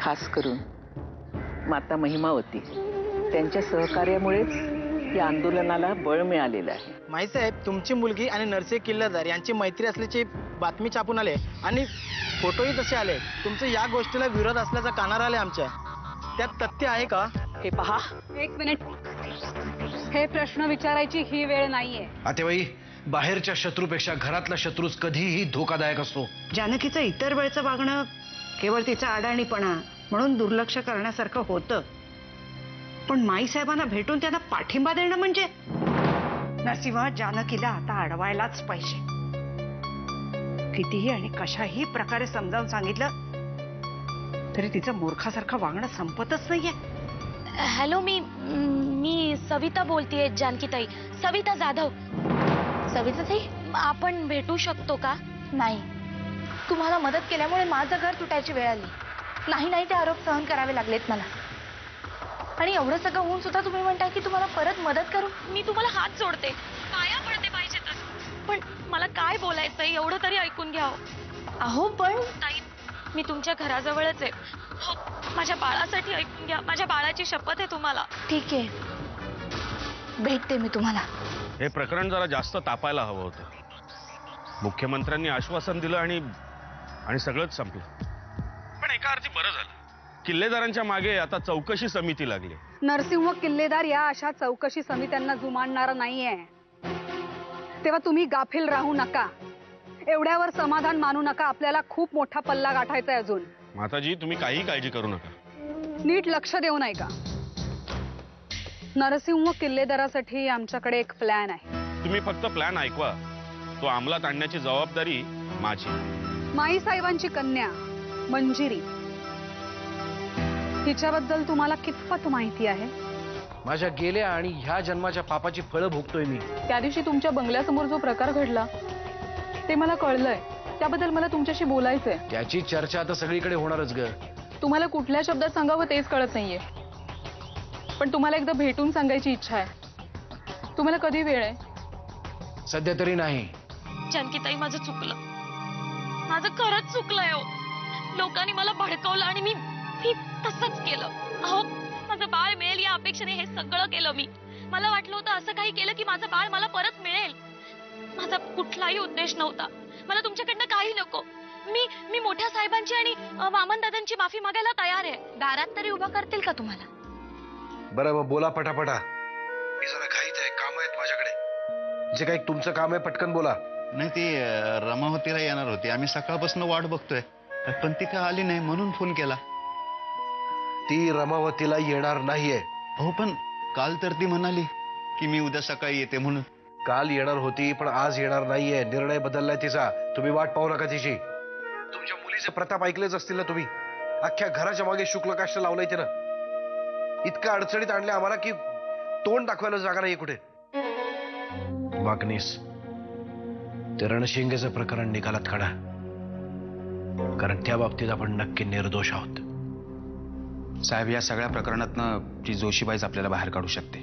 खास करून माता महिमावती त्यांच्या सहकार्यामुळेच या आंदोलनाला बळ मिळालेलं आहे. माईसाहेब, तुमची मुलगी आणि नरसिंह किल्लेदार यांची मैत्री असल्याची बातमी छापून आले आणि फोटोही तसे आले. तुमचं या गोष्टीला विरोध असल्याचा कानावर आले आमच्या. त्यात तथ्य आहे का? हे पहा, एक मिनिट. हे प्रश्न विचारायची ही वेळ नाहीये. आतेबाई, बाहेरच्या शत्रूपेक्षा घरातला शत्रूच कधीही धोकादायक असतो. जानकीचं इतर वेळचं वागणं केवळ तिचा अडाणीपणा म्हणून दुर्लक्ष करण्यासारखं होतं, पण माईसाहेबांना भेटून त्यांना पाठिंबा देणं म्हणजे नरसिंह जानकीला आता अडवायलाच पाहिजे. कितीही आणि कशाही प्रकारे समजावून सांगितलं तरी तिचं मूर्खासारखं वागणं संपतच नाहीये. हॅलो, मी सविता बोलतेय. जानकीताई, सविता जाधव. सविताताई, आपण भेटू शकतो का? नाही, तुम्हाला मदत केल्यामुळे माझं घर तुटायची वेळ आली. नाही ते आरोप सहन करावे लागलेत मला. आणि एवढं सगळं होऊन सुद्धा तुम्ही म्हणताय की तुम्हाला परत मदत करू. मी तुम्हाला हात जोडते, पाया पडते पाहिजेतच, पण मला काय बोलायचंय एवढं तरी ऐकून घ्या. अहो पण ताई, मी तुमच्या घराजवळच आहे. हो, माझ्या बाळासाठी ऐकून घ्या. माझ्या बाळाची शपथ आहे तुम्हाला. ठीक आहे, भेटते मी तुम्हाला. हे प्रकरण जरा जास्त तापायला हवं होतं. मुख्यमंत्र्यांनी आश्वासन दिलं आणि सगळंच संपलं. पण एका अर्थी बरं झालं. किल्लेदारांच्या मागे आता चौकशी समिती लागली. नरसिंह किल्लेदार या अशा चौकशी समित्यांना जुमानणारा नाहीये. तेव्हा तुम्ही गाफील राहू नका. एवढ्यावर समाधान मानू नका. आपल्याला खूप मोठा पल्ला गाठायचा आहे अजून. माताजी, तुम्ही काही काळजी करू नका. नीट लक्ष देऊ नये का? नरसिंह किल्लेदारासाठी आमच्याकडे एक प्लॅन आहे. तुम्ही फक्त प्लॅन ऐकवा. तो अंमलात आणण्याची जबाबदारी माझी. माई साहेबांची कन्या मंजिरी, तिच्याबद्दल तुम्हाला कितपत माहिती आहे? माझ्या गेल्या आणि ह्या जन्माच्या पापाची फळं भोगतोय मी. त्या दिवशी तुमच्या बंगल्यासमोर जो प्रकार घडला ते मला कळलंय. त्याबद्दल मला तुमच्याशी बोलायचंय. त्याची चर्चा आता सगळीकडे होणारच ग. तुम्हाला कुठल्या शब्दात सांगावं तेच कळत नाहीये, पण तुम्हाला एकदा भेटून सांगायची इच्छा आहे. तुम्हाला कधी वेळ आहे? सध्या तरी नाही. जानकीताई, माझं चुकलं. माझं खरंच चुकलंय हो. लोकांनी मला भडकवलं आणि मी तसंच केलं. अहो, माझं बाळ मिळेल या अपेक्षेने हे सगळं केलं मी. मला वाटलं होतं असं काही केलं की माझं बाळ मला परत मिळेल. माझा कुठलाही उद्देश नव्हता. मला तुमच्याकडनं काही नको. मी मोठ्या साहेबांची आणि वामन दादांची माफी मागायला तयार आहे. दारात तरी उभा करतील का तुम्हाला? बरं, मग बोला पटापटा. मी जरा घाईत आहे, काम आहेत माझ्याकडे. जे काही तुमचं काम आहे पटकन बोला. नाही, ती रमावतीला येणार होती. आम्ही सकाळपासून वाट बघतोय, पण ती काय आली नाही म्हणून फोन केला. ती रमावतीला येणार नाहीये. हो, पण काल तर ती म्हणाली की मी उद्या सकाळी येते म्हणून. काल येणार होती पण आज येणार नाहीये. निर्णय बदललाय तिचा. तुम्ही वाट पाहू नका तिची. तुमच्या मुलीचे प्रताप ऐकलेच असतील ना तुम्ही. अख्ख्या घराच्या मागे शुक्ल काष्ट लावलंय तिनं. इतक्या अडचणीत आणले आम्हाला की तोंड दाखवायला जागा नाही कुठे. वाकनीस, ते रणशिंगेचं प्रकरण निकालात काढा, कारण त्या बाबतीत आपण नक्की निर्दोष आहोत. साहेब, या सगळ्या प्रकरणातनं ती जोशीबाईच आपल्याला बाहेर काढू शकते,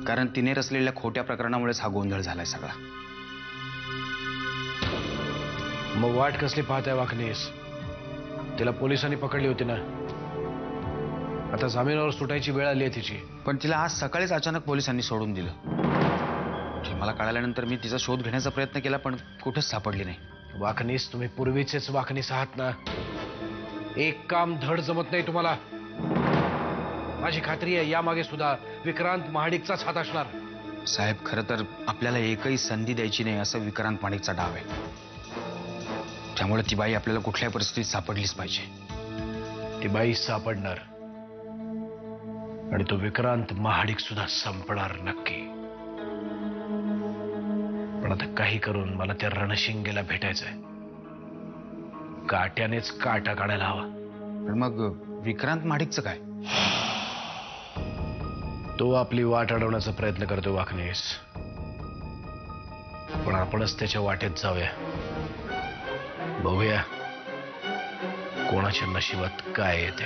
कारण तिने रचलेल्या खोट्या प्रकरणामुळेच हा गोंधळ झालाय सगळा. मग वाट कसली पाहताय वाकनीस? तिला पोलिसांनी पकडली होती ना. आता जामिनावर सुटायची वेळ आली आहे तिची. पण तिला आज सकाळीच अचानक पोलिसांनी सोडून दिलं. मला कळाल्यानंतर मी तिचा शोध घेण्याचा प्रयत्न केला, पण कुठेच सापडली नाही. वाकनीस, तुम्ही पूर्वीचेच वाकनीस आहात ना. एक काम धड जमत नाही तुम्हाला. माझी खात्री आहे यामागे सुद्धा विक्रांत महाडिकचाच हात असणार. साहेब, खरं तर आपल्याला एकही संधी द्यायची नाही असं विक्रांत महाडिकचा डाव आहे. त्यामुळे ती बाई आपल्याला कुठल्याही परिस्थितीत सापडलीच पाहिजे. ती बाई सापडणार आणि तो विक्रांत महाडिक सुद्धा संपणार नक्की. पण आता काही करून मला त्या रणशिंगेला भेटायचंय. काट्यानेच काटा काढायला हवा. पण मग विक्रांत महाडिकचं काय? तो आपली वाट अडवण्याचा प्रयत्न करतो वाकनेस, पण आपणच त्याच्या वाटेत जाऊया. बघूया कोणाच्या नशिबात काय येते.